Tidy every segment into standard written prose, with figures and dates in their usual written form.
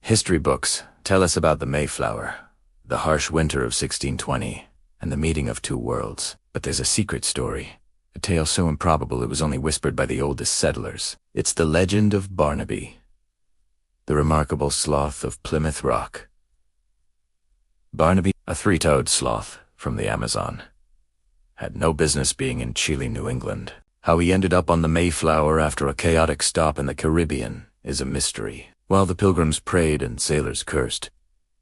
History books tell us about the Mayflower, the harsh winter of 1620, and the meeting of two worlds. But there's a secret story, a tale so improbable it was only whispered by the oldest settlers. It's the legend of Barnaby, the remarkable Sloth of Plymouth Rock. Barnaby, a three-toed sloth from the Amazon, had no business being in chilly New England. How he ended up on the Mayflower after a chaotic stop in the Caribbean is a mystery. While the Pilgrims prayed and sailors cursed,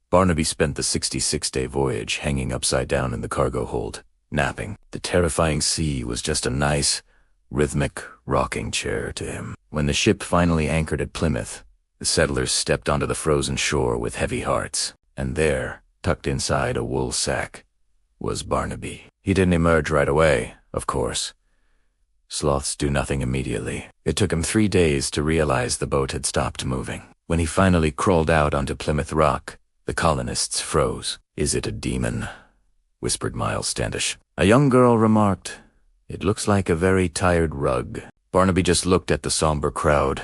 Barnaby spent the 66-day voyage hanging upside down in the cargo hold, napping. The terrifying sea was just a nice, rhythmic rocking chair to him. When the ship finally anchored at Plymouth, the settlers stepped onto the frozen shore with heavy hearts, and there, tucked inside a wool sack, was Barnaby. He didn't emerge right away, of course. Sloths do nothing immediately. It took him 3 days to realize the boat had stopped moving. When he finally crawled out onto Plymouth Rock, the colonists froze. "Is it a demon?" whispered Miles Standish. A young girl remarked, "It looks like a very tired rug." Barnaby just looked at the somber crowd,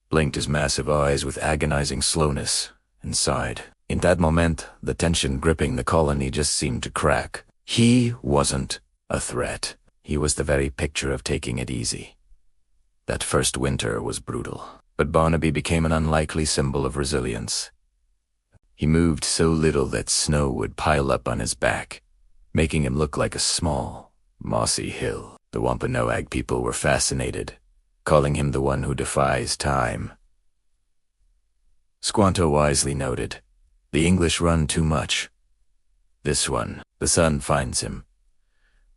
blinked his massive eyes with agonizing slowness, and sighed. In that moment, the tension gripping the colony just seemed to crack. He wasn't a threat. He was the very picture of taking it easy. That first winter was brutal, but Barnaby became an unlikely symbol of resilience. He moved so little that snow would pile up on his back, making him look like a small, mossy hill. The Wampanoag people were fascinated, calling him the one who defies time. Squanto wisely noted, "The English run too much. This one, the sun finds him."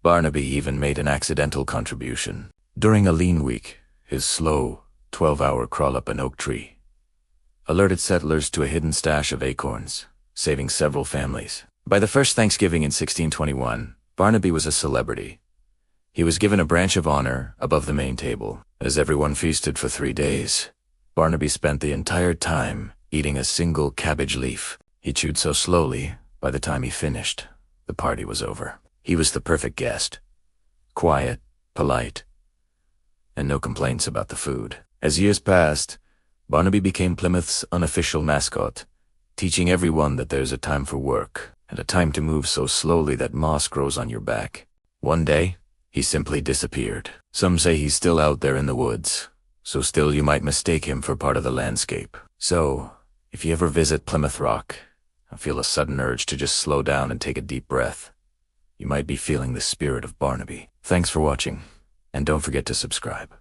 Barnaby even made an accidental contribution. During a lean week, his slow, 12-hour crawl up an oak tree alerted settlers to a hidden stash of acorns, saving several families. By the first Thanksgiving in 1621, Barnaby was a celebrity. He was given a branch of honor above the main table. As everyone feasted for 3 days, Barnaby spent the entire time eating a single cabbage leaf. He chewed so slowly, by the time he finished, the party was over. He was the perfect guest. Quiet, polite, and no complaints about the food. As years passed, Barnaby became Plymouth's unofficial mascot, teaching everyone that there's a time for work and a time to move so slowly that moss grows on your back. One day, he simply disappeared. Some say he's still out there in the woods, so still you might mistake him for part of the landscape. So, if you ever visit Plymouth Rock and feel a sudden urge to just slow down and take a deep breath, you might be feeling the spirit of Barnaby. Thanks for watching, and don't forget to subscribe.